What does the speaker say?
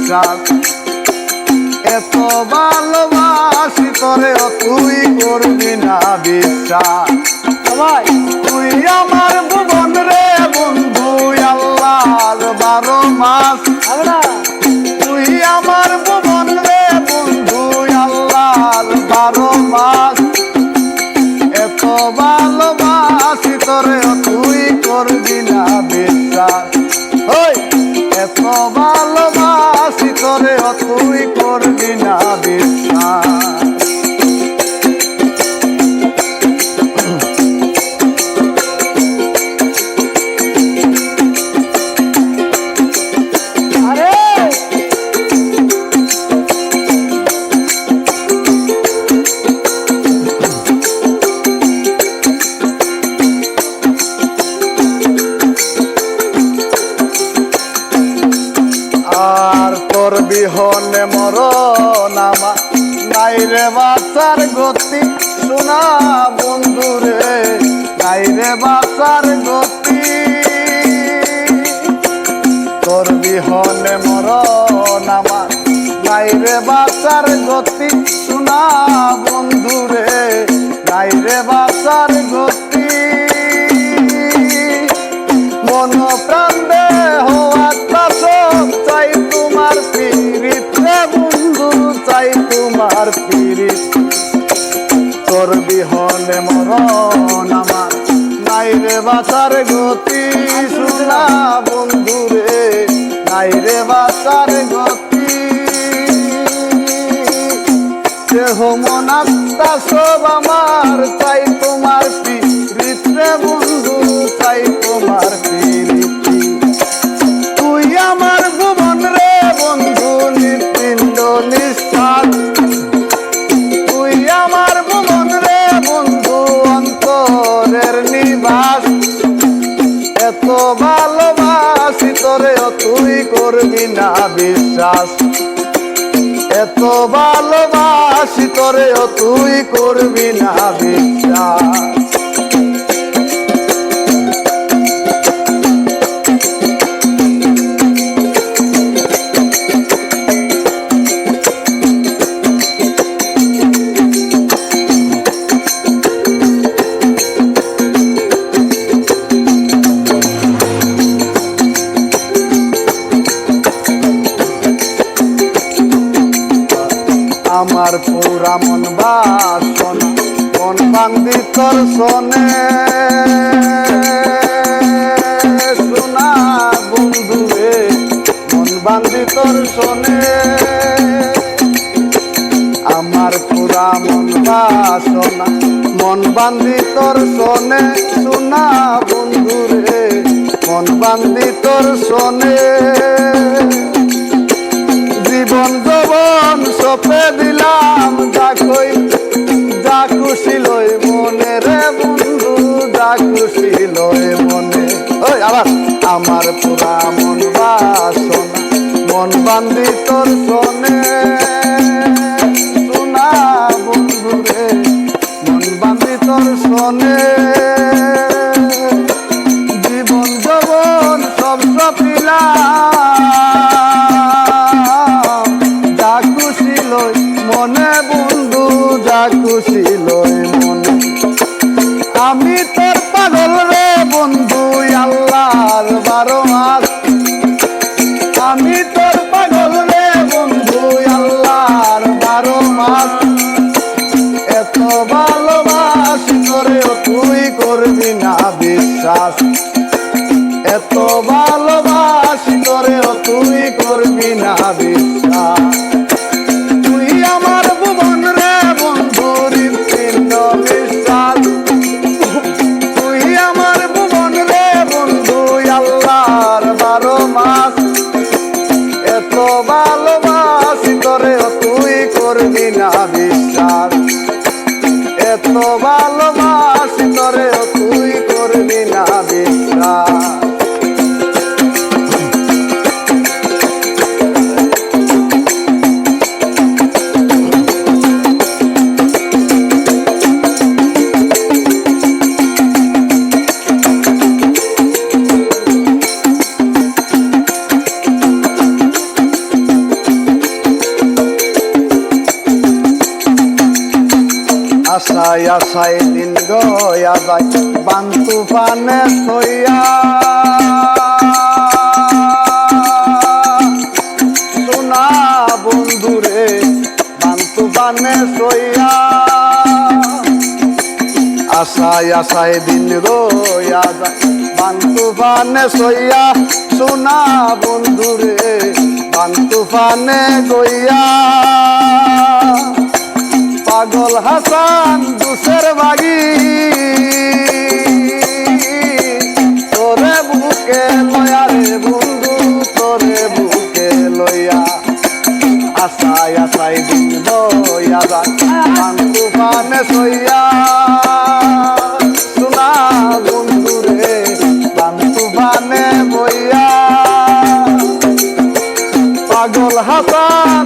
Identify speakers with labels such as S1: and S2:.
S1: বিশ্বাস। এত ভালোবাসি তোরে তুই করবি না বিশ্বাস। তুই আমার ভুবন রে বন্ধু আল্লাহর 12 মাস। তুই আমার ভুবন রে বন্ধু আল্লাহর 12 মাস। এত ভালোবাসি তোরে তুই করবি না বিশ্বাস। এত ভালোবাসি তোরে তুই করবি না বিশ্বাস। আর তোর বিহনে মরণ আমার নাই রে বাঁচার গতি। শোনা বন্ধু রে নাই রে বাঁচার গতি। তোর বিহনে মরণ আমার নাই রে বাঁচার গতি। শোনা বন্ধু রে নাই রে বাঁচার গতি। মন প্রাণ দেহ আত্মা সব চাই তোমার পীড়িত রে বন্ধু, চাই তোমার পীড়িত। তোর বিহনে মরণ আমার নাই রে বাঁচার গতি। শোনা বন্ধু রে নাই রে বাঁচার গতি। দেহ মন আত্মা সব আমার চাই তোমার পীড়িত রে বন্ধু, চাই তোমার পীড়িত। তুই আমার ভুবন রে বন্ধু নিপিণ্ড নিঃশ্বাস। তুই আমার ভুবন রে বন্ধু অন্তরের নিবাস। এত ভালোবাসি তোরে তুই করবি না বিশ্বাস। এত ভালোবাসি তোরে তুই করবি না বিশ্বাস। আমার পুরা মন বাসনা মন বান্দি তোর শোনে। শোনা বন্ধু রে মন বান্দি তোর শোনে। আমার পুরা মন বাসনা মন বান্দি তোর শোনে। শোনা বন্ধু রে মন বান্দি তোর শোনে। জীবন যৌবন সপে দিলাম যা কই যা খুশি লই মনে রে বন্ধু, যা খুশি লই মনে। আবার আমার পুরা মন বাসনা মন বান্দি তোর শোনে। শোনা বন্ধু রে মন বান্দি তোর শোনে। জীবন যৌবন সব সপিলাম যা খুশি লই মনে বন্ধু, যা খুশি লই মনে। আমি তোর পাগল রে বন্ধু আল্লাহর 12 মাস। আমি তোর পাগল রে বন্ধু আল্লাহর 12 মাস। এত ভালোবাসি তোরে তুই করবি না বিশ্বাস। এত ভালোবাসি তোরে তুই করবি না বিশ্বাস। তুই আমার ভুবন রে বন্ধু নিপিণ্ড নিঃশ্বাস। তুই আমার ভুবন রে বন্ধু আল্লাহর 12 মাস। এত ভালোবাসি তোরে তুই করবি না বিশ্বাস। এত ভালোবাসি তোরে তুই করবি না বিশ্বাস। আশায় দিন গয়া যায় বান্তু পানে সইয়া সোনা বন্ধুরে বান্তু পানে সইয়া আশায় আশায় দিন রয়া যায় বান্তু পানে সইয়া সোনা বন্ধুরে বান্তু পানে গইয়া পাগল হাসান দুসের বাগি তোরে বুকে লয়া রে বন্ধু তোরে বুকে লইয়া আশায় আশায় দিন বয়া যায় বান্তু পানে সইয়া সোনা বন্ধুরে বান্তু পানে বইয়া পাগল হাসান